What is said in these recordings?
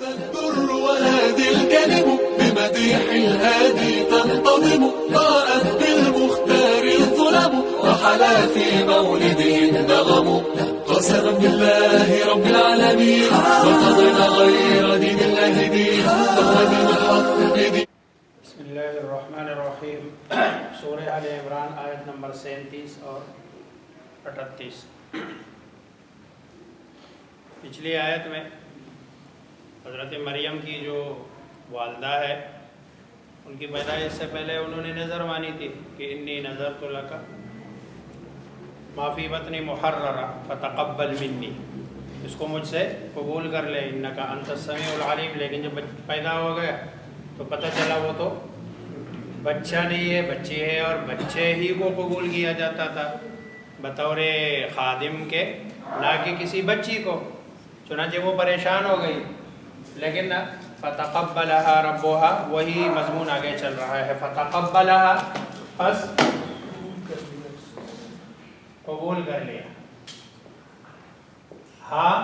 Al Durr وهادي الكلم بمديح الهادي تنتظم ضاءت بالمختار الظلم وحلا في مولده النغم قسما بالله رب العالمين وقضينا غير دين الله دين فهو دين الحق بدين. بسم اللہ الرحمن الرحیم. سورہ آل عمران آیت نمبر 37 اور 38. پچھلی آیت میں حضرت مریم کی جو والدہ ہے ان کی پیدائش سے پہلے انہوں نے نظر مانی تھی کہ انی نظرت لک ما فی بطنی محررا فتقبل منی، اس کو مجھ سے قبول کر لے انکا انت السمیع العلیم. لیکن جب پیدا ہو گیا تو پتہ چلا وہ تو بچہ نہیں ہے، بچی ہے، اور بچے ہی کو قبول کیا جاتا تھا بطور خادم کے، نہ کہ کسی بچی کو. چنانچہ وہ پریشان ہو گئی. لیکن فتقبلها ربها وہی مضمون آگے چل رہا ہے. فتقبلها پس قبول کر لیا. ہاں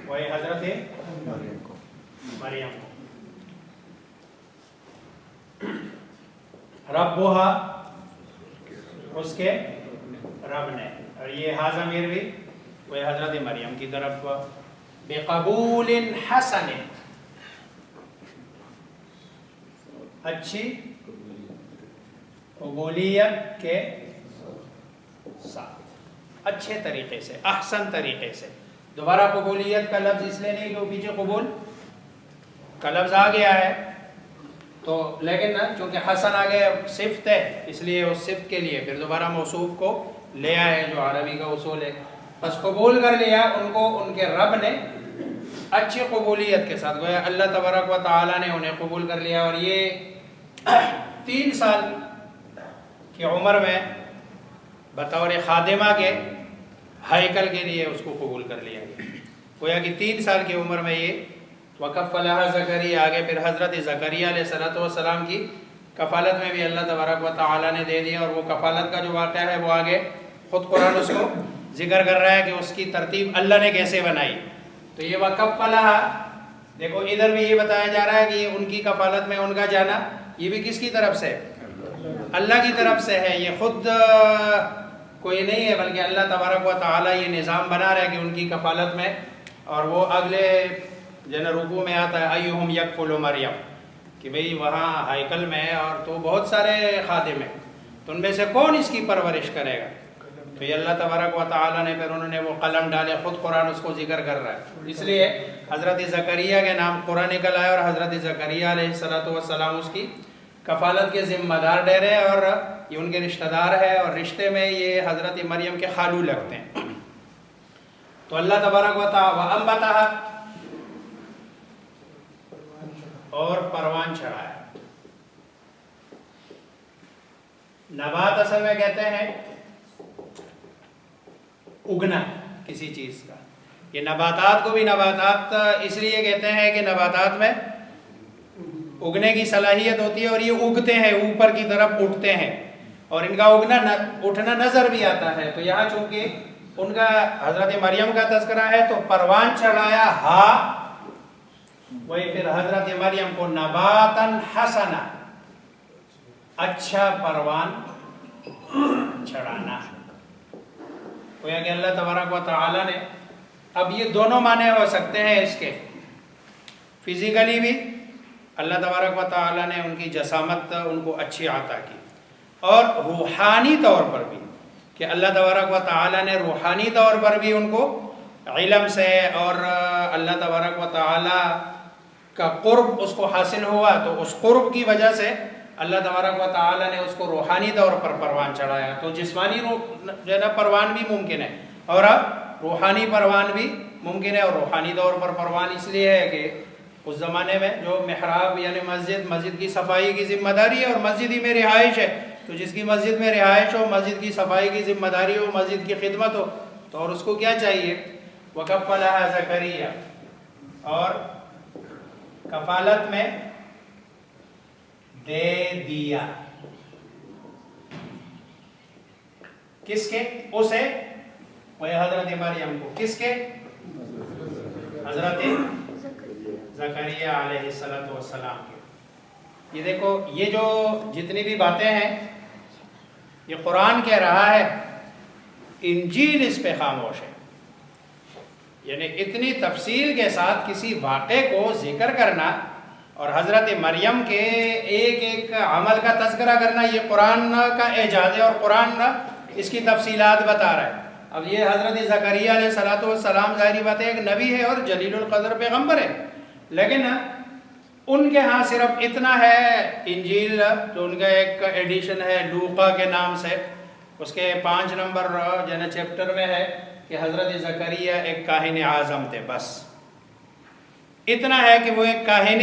وہی حضرت مریم کو. ربها اس کے رب نے، اور یہ ہا ضمیر بھی وہ حضرت مریم کی طرف. بقبول حسن، اچھی قبولیت کے ساتھ، اچھے طریقے سے، احسن طریقے سے. دوبارہ قبولیت کا لفظ اس لیے نہیں کہ وہ پیچھے قبول کا لفظ آ گیا ہے تو، لیکن چونکہ حسن آگے صفت ہے اس لیے اس صفت کے لیے پھر دوبارہ موصوف کو لے آئے جو عربی کا اصول ہے. بس قبول کر لیا ان کو ان کے رب نے اچھی قبولیت کے ساتھ. گویا اللہ تبارک و تعالی نے انہیں قبول کر لیا، اور یہ 3 سال کی عمر میں بطور خادمہ کے ہیکل کے لیے اس کو قبول کر لیا گیا. گویا کہ 3 سال کی عمر میں یہ وکفلھا زکریا، آگے پھر حضرت زکریا علیہ السلام کی کفالت میں بھی اللہ تبارک و تعالی نے دے دیا. اور وہ کفالت کا جو واقعہ ہے وہ آگے خود قرآن اس کو ذکر کر رہا ہے کہ اس کی ترتیب اللہ نے کیسے بنائی. تو یہ وکفلھا، دیکھو ادھر بھی یہ بتایا جا رہا ہے کہ ان کی کفالت میں ان کا جانا یہ بھی کس کی طرف سے؟ اللہ کی طرف سے ہے. یہ خود کوئی نہیں ہے بلکہ اللہ تبارک و تعالی یہ نظام بنا رہا ہے کہ ان کی کفالت میں. اور وہ اگلے جن رکوع میں آتا ہے ایہم یکفل مریم، کہ بھئی وہاں ہیکل میں اور تو بہت سارے خادم ہیں، تو ان میں سے کون اس کی پرورش کرے گا؟ تو یہ اللہ تبارک و تعالی نے پھر انہوں نے وہ قلم ڈالے. خود قرآن اس کو ذکر کر رہا ہے. اس لیے حضرت زکریا کے نام قرآن نکل آیا، اور حضرت زکریا علیہ السلام اس کی کفالت کے ذمہ دار ٹھہرے، اور یہ ان کے رشتہ دار ہے، اور رشتے میں یہ حضرت مریم کے خالو لگتے ہیں. تو اللہ تبارک و تعالی وانبتھا، اور پروان چڑھایا. نبات اصل میں کہتے ہیں اگنا کسی چیز کا. یہ نباتات کو بھی نباتات اس لیے کہتے ہیں کہ نباتات میں اگنے کی صلاحیت ہوتی ہے، اور یہ اگتے ہیں، اوپر کی طرف اٹھتے ہیں، اور ان کا اٹھنا نظر بھی آتا ہے. تو یہاں چونکہ ان کا حضرت مریم کا تذکرہ ہے تو پروان چڑھایا. ہاں وہی پھر حضرت مریم کو نباتاً حسنا، اچھا پروان چڑھانا. گویا کہ اللہ تبارک و تعالی نے، اب یہ دونوں معنی ہو سکتے ہیں اس کے، فزیکلی بھی اللہ تبارک و تعالی نے ان کی جسامت ان کو اچھی عطا کی، اور روحانی طور پر بھی کہ اللہ تبارک و تعالی نے روحانی طور پر بھی ان کو علم سے، اور اللہ تبارک و تعالی کا قرب اس کو حاصل ہوا، تو اس قرب کی وجہ سے اللہ تبارک و تعالی نے اس کو روحانی طور پر پروان چڑھایا. تو جسمانی جو ہے نا پروان بھی ممکن ہے، اور روحانی پروان بھی ممکن ہے. اور روحانی طور پر پروان اس لیے ہے کہ اس زمانے میں جو محراب یعنی مسجد کی صفائی کی ذمہ داری ہے، اور مسجد ہی میں رہائش ہے، تو جس کی مسجد میں رہائش ہو، مسجد کی صفائی کی ذمہ داری ہو، مسجد کی خدمت ہو، تو اور اس کو کیا چاہیے؟ وکفلھا زکریا، اور کفالت میں دے دیا. کس کے؟ اسے، وہ حضرت مریم کو. کس کے؟ حضرت زکریا علیہ السلام کے. یہ دیکھو یہ جو جتنی بھی باتیں ہیں یہ قرآن کہہ رہا ہے، انجیل اس پہ خاموش ہے. یعنی اتنی تفصیل کے ساتھ کسی واقعے کو ذکر کرنا اور حضرت مریم کے ایک ایک عمل کا تذکرہ کرنا، یہ قرآن کا اعجاز ہے اور قرآن اس کی تفصیلات بتا رہا ہے. اب یہ حضرت زکریا علیہ السلام ظاہری بات ہے ایک نبی ہے اور جلیل القدر پیغمبر ہے، لیکن ان کے ہاں صرف اتنا ہے. انجیل جو ان کا ایک ایڈیشن ہے لوقا کے نام سے، اس کے 5 نمبر جو ہے چیپٹر میں ہے کہ حضرت زکریا ایک کاہن اعظم تھے. بس اتنا ہے کہ وہ ایک کاہن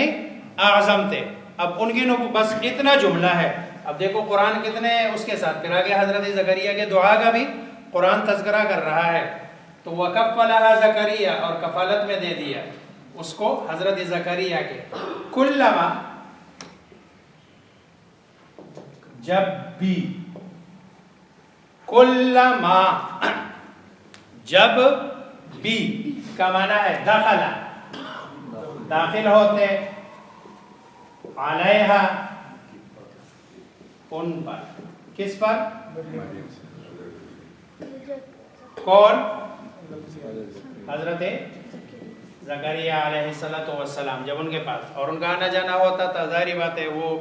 اعظم تھے. اب ان کی بس اتنا جملہ ہے. اب دیکھو قرآن کتنے اس کے ساتھ، پھر آگے حضرت زکریا کے دعا کا بھی قرآن تذکرہ کر رہا ہے. تو وَكَفَّلَهَا زکریا، اور کفالت میں دے دیا اس کو حضرت زکریا کے. کلما، جب بھی، کلما جب بھی کا معنی ہے داخلہ، داخل ہوتے، علیہا ان پر. کس پر؟ کون؟ حضرت زکریا علیہ السلام جب ان کے پاس، اور ان کا آنا جانا ہوتا تھا. ظاہری بات ہے وہ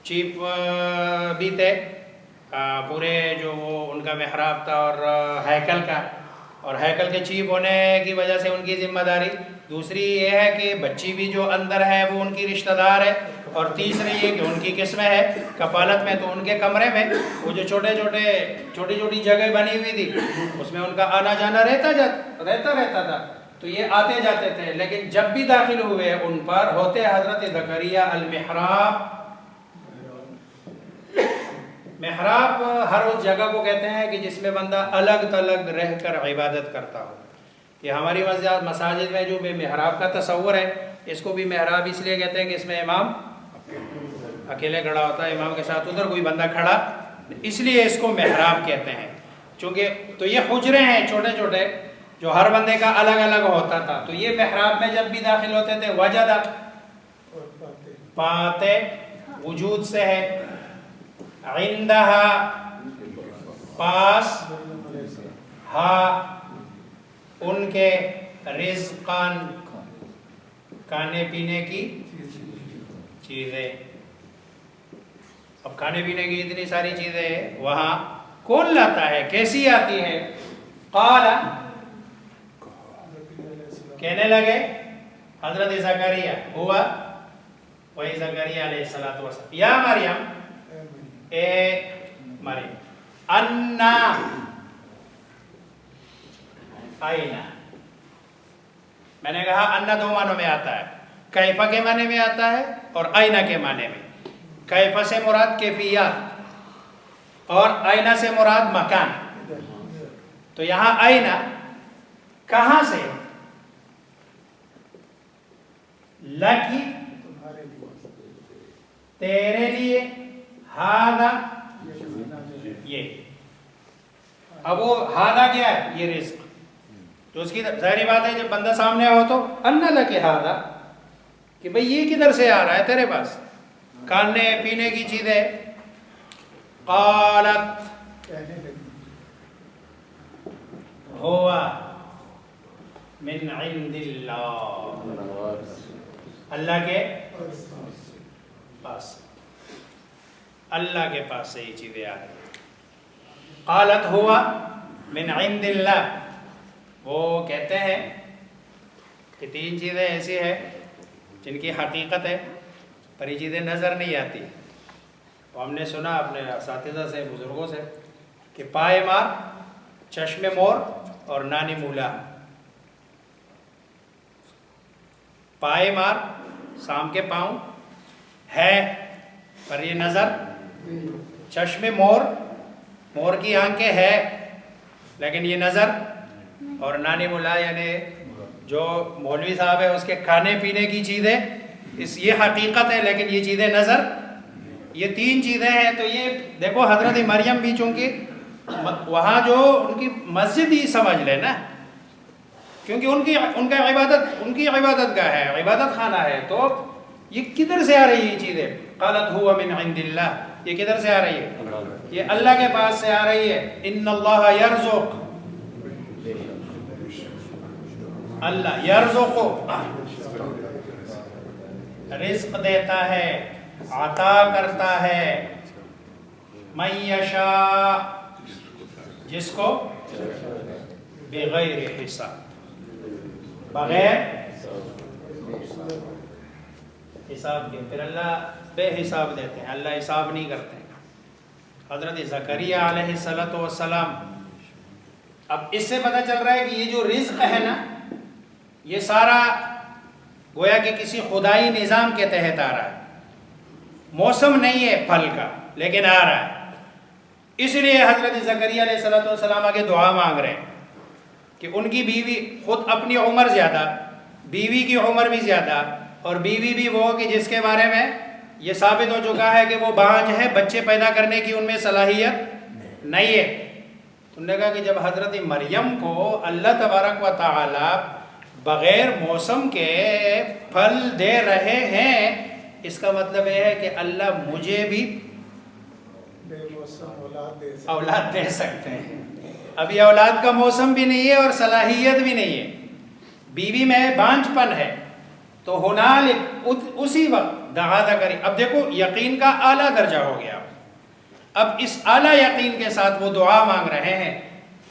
چیف بھی تھے پورے جو وہ ان کا محراب تھا اور ہیکل کا، اور ہیکل کے چیف ہونے کی وجہ سے ان کی ذمہ داری. دوسری یہ ہے کہ بچی بھی جو اندر ہے وہ ان کی رشتہ دار ہے، اور تیسری یہ کہ ان کی قسم ہے کفالت میں. تو ان کے کمرے میں وہ جو چھوٹی چھوٹی جگہ بنی ہوئی تھی اس میں ان کا آنا جانا رہتا تھا. تو یہ آتے جاتے تھے. لیکن جب بھی داخل ہوئے ان پر ہوتے حضرت زکریا المحراب. محراب ہر اس جگہ کو کہتے ہیں کہ جس میں بندہ الگ تلگ رہ کر عبادت کرتا ہو. کہ ہماری مساجد میں جو محراب کا تصور ہے، اس کو بھی محراب اس لیے کہتے ہیں کہ اس میں امام اکیلے کھڑا ہوتا ہے، امام کے ساتھ ادھر کوئی بندہ کھڑا، اس لیے اس کو محراب کہتے ہیں. چونکہ تو یہ حجرے ہیں چھوٹے چھوٹے جو ہر بندے کا الگ الگ ہوتا تھا. تو یہ محراب میں جب بھی داخل ہوتے تھے وجدہ پاتے، وجود سے ہے، عندہا پاس، ہا ان کے، رزقان کھانے پینے کی چیزیں. اب کھانے پینے کی اتنی ساری چیزیں وہاں کون لاتا ہے، کیسی آتی ہے؟ قال، کہنے لگے حضرت زکریا، ہوا وہی زکریا علیہ السلام، یا مریم، اے مریم، انا، آئینہ. میں نے کہا انا 2 معنوں میں آتا ہے، کیفہ کے معنی میں آتا ہے اور آئینہ کے معنی میں. کیفہ سے مراد کیفیات اور آئینہ سے مراد مکان. تو یہاں آئینہ کہاں سے؟ لکی، تیرے لیے، ہادا، یہ. اب وہ ہادا کیا ہے؟ یہ رزق. تو اس کی ظاہری بات ہے جب بندہ سامنے ہو تو انا لکی ہادا، کہ بھئی یہ کدھر سے آ رہا ہے تیرے پاس؟ کھانے پینے کی چیزیں. قالت، ہوا من عند اللہ، اللہ کے پاس، اللہ کے پاس سے یہ چیزیں آ رہی. قالت ہوا من عند اللہ، وہ کہتے ہیں کہ 3 چیزیں ایسی ہیں جن کی حقیقت ہے پر یہ چیزیں نظر نہیں آتی. تو ہم نے سنا اپنے اساتذہ سے، بزرگوں سے، کہ پائے مار، چشم مور اور نانی مولا. پائے مار سام کے پاؤں ہے پر یہ نظر، چشم مور، مور کی آنکھیں ہے لیکن یہ نظر، اور نانی مولا یعنی جو مولوی صاحب ہے اس کے کھانے پینے کی چیزیں، یہ حقیقت ہے لیکن یہ چیزیں نظر. یہ 3 چیزیں ہیں. تو یہ دیکھو حضرت مریم بھی چونکہ وہاں جو ان کی مسجد ہی سمجھ لے نا، کیونکہ ان کی عبادت گاہ ہے، عبادت خانہ ہے، تو یہ کدھر سے آ رہی ہے یہ چیزیں؟ قالت هو من عند اللہ، یہ کدھر سے آ رہی ہے؟ یہ اللہ کے پاس سے آ رہی ہے۔ ان اللہ یرزق، اللہ یرزق، رزق دیتا ہے، عطا کرتا ہے، من یشاء، جس کو، بغیر حساب، بغیر حساب کے۔ پھر اللہ بے حساب دیتے ہیں، اللہ حساب نہیں کرتے ہیں۔ حضرت زکریا علیہ السلام، اب اس سے پتہ چل رہا ہے کہ یہ جو رزق ہے نا، یہ سارا گویا کہ کسی خدائی نظام کے تحت آ رہا ہے، موسم نہیں ہے پھل کا لیکن آ رہا ہے۔ اس لیے حضرت زکریا علیہ السلام آگے دعا مانگ رہے ہیں کہ ان کی بیوی، خود اپنی عمر زیادہ، بیوی کی عمر بھی زیادہ، اور بیوی بھی وہ کہ جس کے بارے میں یہ ثابت ہو چکا ہے کہ وہ بانجھ ہے، بچے پیدا کرنے کی ان میں صلاحیت نہیں ہے۔ انہوں نے کہا کہ جب حضرت مریم کو اللہ تبارک و تعالی بغیر موسم کے پھل دے رہے ہیں، اس کا مطلب یہ ہے کہ اللہ مجھے بھی اولاد دے سکتے ہیں۔ ابھی اولاد کا موسم بھی نہیں ہے اور صلاحیت بھی نہیں ہے، بیوی میں بانجھ پن ہے، تو ہنالک، اسی وقت دعا کری۔ اب دیکھو یقین کا اعلیٰ درجہ ہو گیا، اب اس اعلیٰ یقین کے ساتھ وہ دعا مانگ رہے ہیں،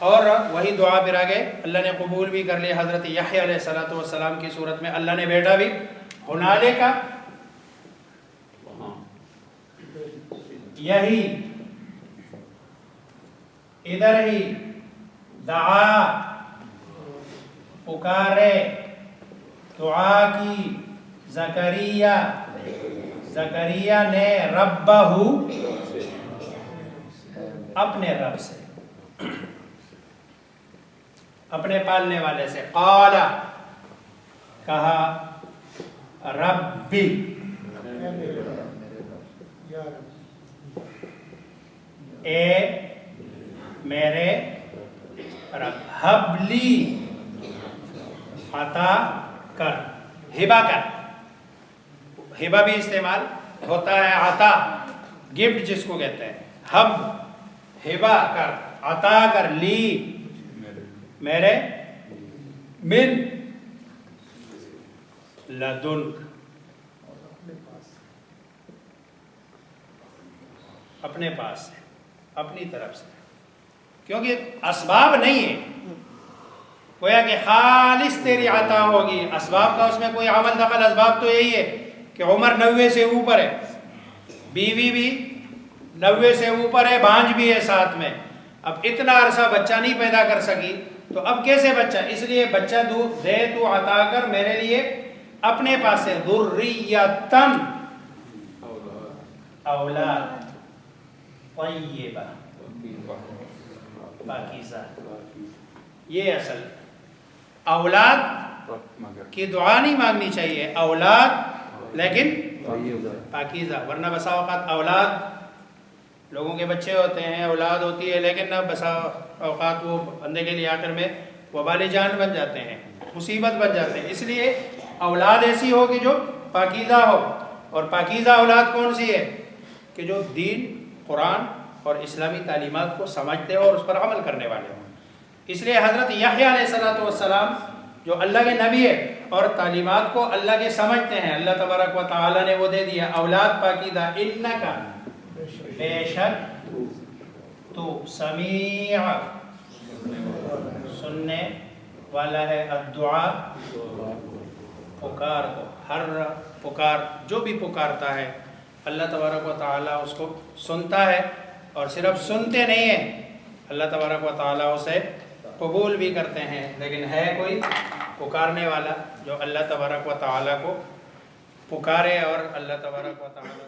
اور وہی دعا پھر آگے اللہ نے قبول بھی کر لیا۔ حضرت یحییٰ علیہ السلام کی صورت میں اللہ نے بیٹا بھی ہنالک کا، یہی ادھر ہی دعا، پکارے، دعا کی زکریا نے ربہ، اپنے رب سے، اپنے پالنے والے سے، قال، کہا، ربی، اے میرے رب، حبلی، عطا کر، ہبہ کر، ہبہ بھی استعمال ہوتا ہے، عطا، گفٹ جس کو کہتے ہیں، ہب، ہبہ کر، عطا کر، لی، میرے، من لدنک، اپنے پاس سے، اپنی طرف سے، کیونکہ اسباب نہیں ہے، گویا کہ خالص تیری عطا ہوگی، اسباب کا اس میں کوئی عمل دخل، اسباب تو یہی ہے کہ عمر 90 سے اوپر ہے، بیوی بھی 90 سے اوپر ہے، بانجھ بھی ہے ساتھ میں، اب اتنا عرصہ بچہ نہیں پیدا کر سکی، تو اب کیسے بچہ؟ اس لیے بچہ دے تو عطا کر میرے لیے اپنے پاس سے، ذریتن، اولاد، طیبہ، پاکیزہ، یہ اصل اولاد کی دعا نہیں مانگنی چاہیے، اولاد لیکن پاکیزہ، ورنہ بسا اوقات اولاد، لوگوں کے بچے ہوتے ہیں، اولاد ہوتی ہے، لیکن نہ بسا اوقات وہ بندے کے لیے آخر میں وبال جان بن جاتے ہیں، مصیبت بن جاتے ہیں۔ اس لیے اولاد ایسی ہو کہ جو پاکیزہ ہو، اور پاکیزہ اولاد کون سی ہے؟ کہ جو دین، قرآن اور اسلامی تعلیمات کو سمجھتے ہو اور اس پر عمل کرنے والے ہوں۔ اس لیے حضرت یحییٰ علیہ السلام جو اللہ کے نبی ہے اور تعلیمات کو اللہ کے سمجھتے ہیں، اللہ تبارک و تعالی نے وہ دے دیا، اولاد پاکیزہ، انکا، بے شک تو، سمیع، سننے والا ہے، الدعاء، پکار کو، ہر پکار، جو بھی پکارتا ہے اللہ تبارک و تعالیٰ اس کو سنتا ہے، اور صرف سنتے نہیں ہیں، اللہ تبارک و تعالیٰ اسے قبول بھی کرتے ہیں۔ لیکن ہے کوئی پکارنے والا جو اللہ تبارک و تعالیٰ کو پکارے اور اللہ تبارک و تعالیٰ